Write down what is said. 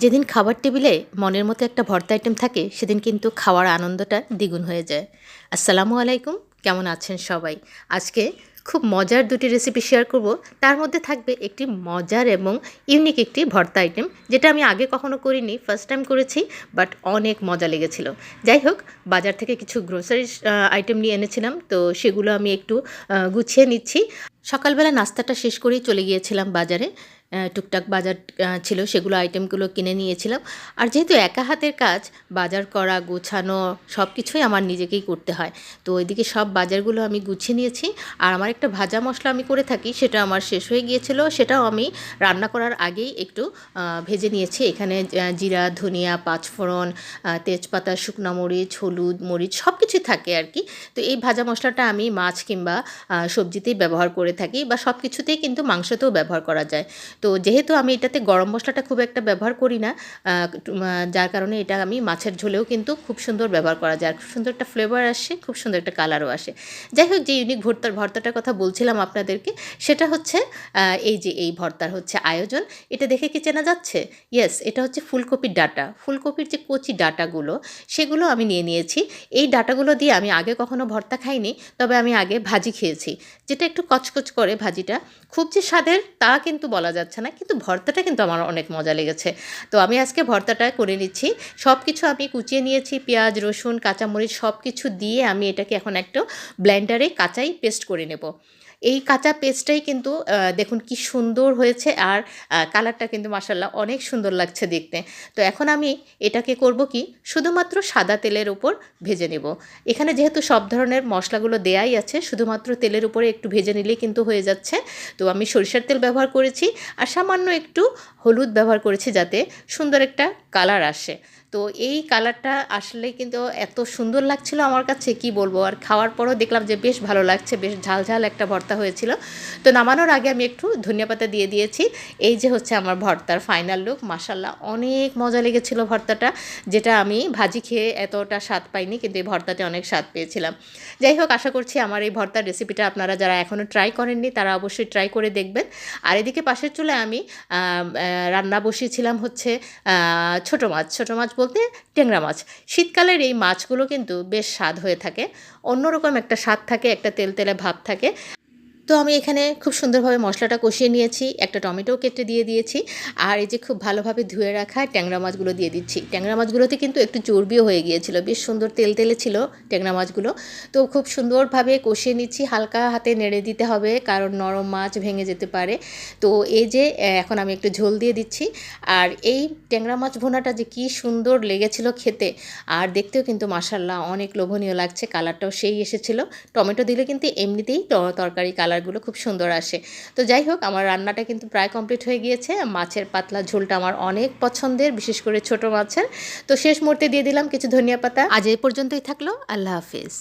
যেদিন খাবার টেবিলে মনের মতো একটা ভর্তা আইটেম থাকে সেদিন কিন্তু খাওয়ার আনন্দটা দ্বিগুণ হয়ে যায়। আসসালামু আলাইকুম, কেমন আছেন সবাই? আজকে খুব মজার দুটি রেসিপি শেয়ার করব। তার মধ্যে থাকবে একটি মজার এবং ইউনিক একটি ভর্তা আইটেম, যেটা আমি আগে কখনো করিনি, ফার্স্ট টাইম করেছি, বাট অনেক মজা লেগেছিল। যাই হোক, বাজার থেকে কিছু গ্রোসারি আইটেম নিয়ে এনেছিলাম, তো সেগুলো আমি একটু গুছিয়ে নিচ্ছি। সকালবেলা নাস্তাটা শেষ করেই চলে গিয়েছিলাম বাজারে। টুকটাক বাজার ছিল, সেগুলো আইটেমগুলো কিনে নিয়েছিলাম। আর যেহেতু একা হাতের কাজ, বাজার করা, গোছানো সব কিছুই আমার নিজেকেই করতে হয়। তো ওইদিকে সব বাজারগুলো আমি গুছিয়ে নিয়েছি। আর আমার একটা ভাজা মশলা আমি করে থাকি, সেটা আমার শেষ হয়ে গিয়েছিল, সেটাও আমি রান্না করার আগেই একটু ভেজে নিয়েছি। এখানে জিরা, ধনিয়া, পাঁচফোড়ন, তেজপাতা, শুকনো মরিচ, হলুদ, মরিচ সব কিছুই থাকে আর কি। তো এই ভাজা মশলাটা আমি মাছ কিংবা সবজিতেই ব্যবহার করে থাকি, বা সব কিছুতেই কিন্তু মাংসতেও ব্যবহার করা যায়। তো যেহেতু আমি এটাতে গরম মশলাটা খুব একটা ব্যবহার করি না, যার কারণে এটা আমি মাছের ঝোলেও কিন্তু খুব সুন্দর ব্যবহার করা যায়, আর খুব সুন্দর একটা ফ্লেভার আসে, খুব সুন্দর একটা কালারও আসে। যাই হোক, যে ইউনিক ভর্তাটার কথা বলছিলাম আপনাদেরকে, সেটা হচ্ছে এই ভর্তার হচ্ছে আয়োজন। এটা দেখে কি চেনা যাচ্ছে? ইয়েস, এটা হচ্ছে ফুলকপির ডাঁটা। ফুলকপির যে কচি ডাঁটাগুলো, সেগুলো আমি নিয়ে নিয়েছি। এই ডাঁটাগুলো দিয়ে আমি আগে কখনো ভর্তা খাইনি, তবে আমি আগে ভাজি খেয়েছি, যেটা একটু কচকচ করে ভাজিটা। খুব যে স্বাদের তা কিন্তু বলা যাচ্ছে না, কিন্তু ভর্তাটা কিন্তু আমার অনেক মজা লেগেছে। তো আমি আজকে ভর্তাটা করে নিচ্ছি। সব কিছু আমি কুচিয়ে নিয়েছি, পেঁয়াজ, রসুন, কাঁচামরিচ সব কিছু দিয়ে আমি এটাকে এখন একটু ব্লেন্ডারে কাঁচাই পেস্ট করে নেব। এই কাঁচা পেস্টটাই কিন্তু দেখুন কি সুন্দর হয়েছে, আর কালারটা কিন্তু মাশাআল্লাহ অনেক সুন্দর লাগছে দেখতে। তো এখন আমি এটাকে করব কি, শুধুমাত্র সাদা তেলের উপর ভেজে নেব। এখানে যেহেতু সব ধরনের মশলাগুলো দেয়াই আছে, শুধুমাত্র তেলের উপরে একটু ভেজে নিলেই কিন্তু হয়ে যাচ্ছে। তো আমি সরিষার তেল ব্যবহার করেছি, আর সামান্য একটু হলুদ ব্যবহার করেছি, যাতে সুন্দর একটা কালার আসে। তো এই কালারটা আসলে কিন্তু এত সুন্দর লাগছিল আমার কাছে, কি বলবো। আর খাওয়ার পরও দেখলাম যে বেশ ভালো লাগছে, বেশ ঝাল একটা ভর্তা হয়েছিল। তো নামানোর আগে আমি একটু ধনিয়া পাতা দিয়ে দিয়েছি। এই যে হচ্ছে আমার ভর্তার ফাইনাল লুক। মাশাআল্লাহ অনেক মজা লেগেছিল ভর্তাটা, যেটা আমি ভাজি খেয়ে এতটা স্বাদ পাইনি, কিন্তু এই ভর্তাতে অনেক স্বাদ পেয়েছিলাম। যাই হোক, আশা করছি আমার এই ভর্তার রেসিপিটা আপনারা যারা এখনও ট্রাই করেননি, তারা অবশ্যই ট্রাই করে দেখবেন। আর এদিকে পাশের চুলায় আমি রান্না বসিয়েছিলাম হচ্ছে ছোটো মাছ বলতে ট্যাংরা মাছ। শীতকালের এই মাছগুলো কিন্তু বেশ স্বাদ হয়ে থাকে, অন্যরকম একটা স্বাদ থাকে, একটা তেলতেলে ভাব থাকে। তো আমি এখানে খুব সুন্দরভাবে মশলাটা কষিয়ে নিয়েছি, একটা টমেটোও কেটে দিয়ে দিয়েছি, আর এই যে খুব ভালোভাবে ধুয়ে রাখা ট্যাংরা মাছগুলো দিয়ে দিচ্ছি। ট্যাংরা মাছগুলোতে কিন্তু একটু চর্বিও হয়ে গিয়েছিল, বেশ সুন্দর তেলে ছিল ট্যাংরা মাছগুলো। তো খুব সুন্দরভাবে কষিয়ে নিচ্ছি, হালকা হাতে নেড়ে দিতে হবে, কারণ নরম মাছ ভেঙে যেতে পারে। তো এই যে এখন আমি একটু ঝোল দিয়ে দিচ্ছি। আর এই ট্যাংরা মাছ ভুনাটা যে কী সুন্দর লেগেছিল খেতে, আর দেখতেও কিন্তু মাশাআল্লাহ অনেক লোভনীয় লাগছে, কালারটাও সেই এসেছিল। টমেটো দিলে কিন্তু এমনিতেই তরকারি কালারগুলো খুব সুন্দর আসে। তো যাই হোক, আমার রান্নাটা কিন্তু প্রায় কমপ্লিট হয়ে গিয়েছে। মাছের পাতলা ঝোলটা আমার অনেক পছন্দের, বিশেষ করে ছোট মাছের। তো শেষ মুহূর্তে দিয়ে দিলাম কিছু ধনিয়া পাতা। আজ এই পর্যন্তই থাকলো, আল্লাহ হাফিজ।